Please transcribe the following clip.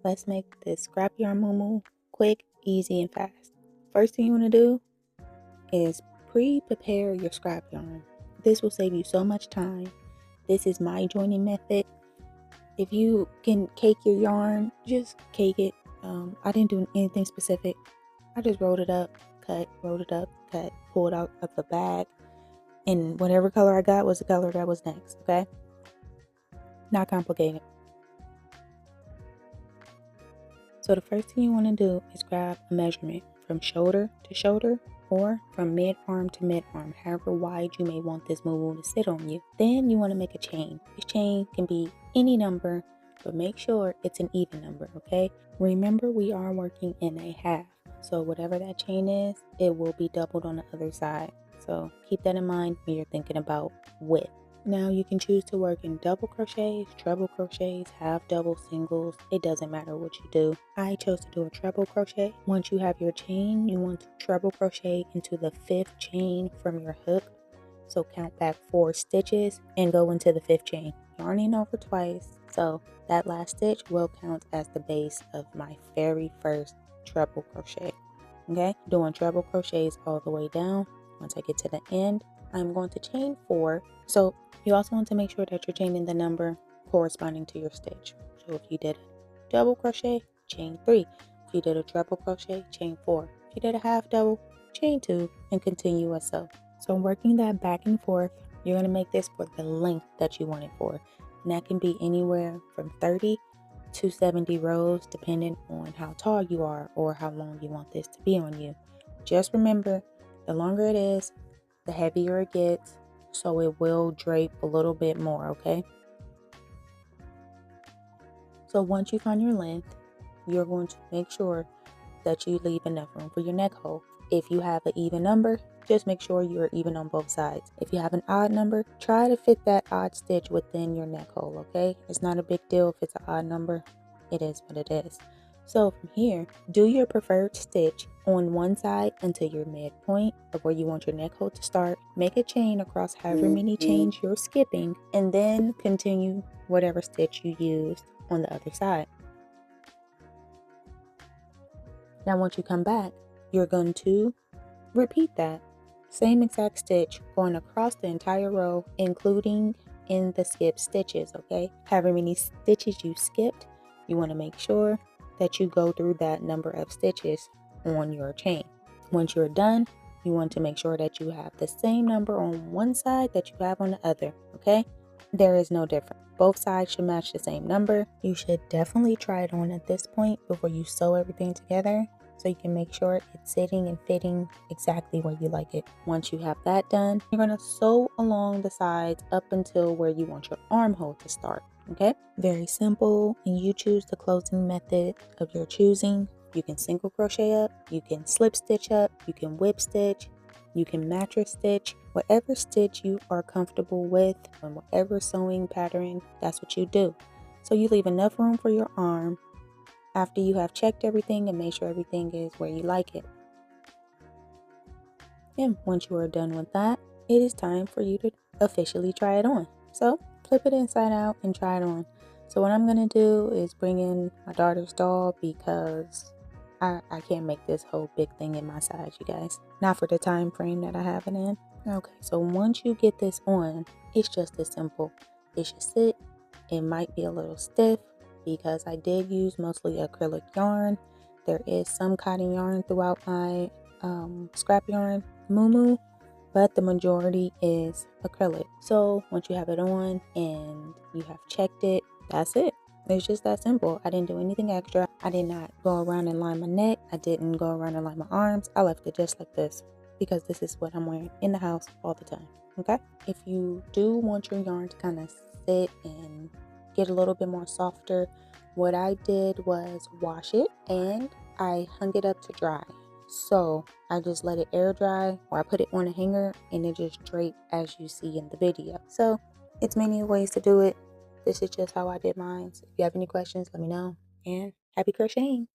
Let's make this scrap yarn MooMoo quick, easy, and fast. First thing you want to do is pre-prepare your scrap yarn. This will save you so much time. This is my joining method. If you can cake your yarn, just cake it. I didn't do anything specific. I just rolled it up, cut, rolled it up, cut, pulled out of the bag, and whatever color I got was the color that was next, okay? Not complicated. So the first thing you want to do is grab a measurement from shoulder to shoulder or from mid-arm to mid-arm, however wide you may want this MooMoo to sit on you. Then you want to make a chain. This chain can be any number, but make sure it's an even number, okay? Remember, we are working in a half. So whatever that chain is, it will be doubled on the other side. So keep that in mind when you're thinking about width. Now you can choose to work in double crochets, treble crochets, half double, singles. It doesn't matter what you do. I chose to do a treble crochet. Once you have your chain, you want to treble crochet into the 5th chain from your hook. So count back 4 stitches and go into the 5th chain. Yarning over twice. So that last stitch will count as the base of my very first treble crochet. Okay, doing treble crochets all the way down. Once I get to the end, I'm going to chain 4. So you also want to make sure that you're chaining the number corresponding to your stitch. So if you did a double crochet, chain 3. If you did a treble crochet, chain 4. If you did a half double, chain 2, and continue as so. So working that back and forth, you're going to make this for the length that you want it for. And that can be anywhere from 30 to 70 rows, depending on how tall you are or how long you want this to be on you. Just remember, the longer it is, the heavier it gets, so it will drape a little bit more, okay? So once you find your length, you're going to make sure that you leave enough room for your neck hole. If you have an even number, just make sure you're even on both sides. If you have an odd number, try to fit that odd stitch within your neck hole, okay? It's not a big deal if it's an odd number. It is what it is. So from here, do your preferred stitch on one side until your midpoint of where you want your neck hole to start. Make a chain across however many chains you're skipping, and then continue whatever stitch you used on the other side. Now once you come back, you're going to repeat that same exact stitch going across the entire row, including in the skip stitches, okay? However many stitches you skipped, you want to make sure that you go through that number of stitches on your chain. Once you're done, you want to make sure that you have the same number on one side that you have on the other, okay? There is no difference. Both sides should match the same number. You should definitely try it on at this point before you sew everything together, so you can make sure it's sitting and fitting exactly where you like it. Once you have that done, you're going to sew along the sides up until where you want your armhole to start, okay? Very simple, and you choose the closing method of your choosing. You can single crochet up, you can slip stitch up, you can whip stitch, you can mattress stitch, whatever stitch you are comfortable with and whatever sewing pattern, that's what you do. So you leave enough room for your arm after you have checked everything and made sure everything is where you like it. And once you are done with that, it is time for you to officially try it on. So flip it inside out and try it on. So what I'm going to do is bring in my daughter's doll because I can't make this whole big thing in my size, you guys. Not for the time frame that I have it in. Okay, so once you get this on, it's just as simple. It should sit. It might be a little stiff because I did use mostly acrylic yarn. There is some cotton yarn throughout my scrap yarn MooMoo, but the majority is acrylic. So once you have it on and you have checked it, that's it. It's just that simple. I didn't do anything extra. I did not go around and line my neck. I didn't go around and line my arms. I left it just like this because this is what I'm wearing in the house all the time, okay? If you do want your yarn to kind of sit and get a little bit more softer, what I did was wash it and I hung it up to dry. So I just let it air dry, or I put it on a hanger and it just draped as you see in the video. So it's many ways to do it. This is just how I did mine. So if you have any questions, let me know, and happy crocheting.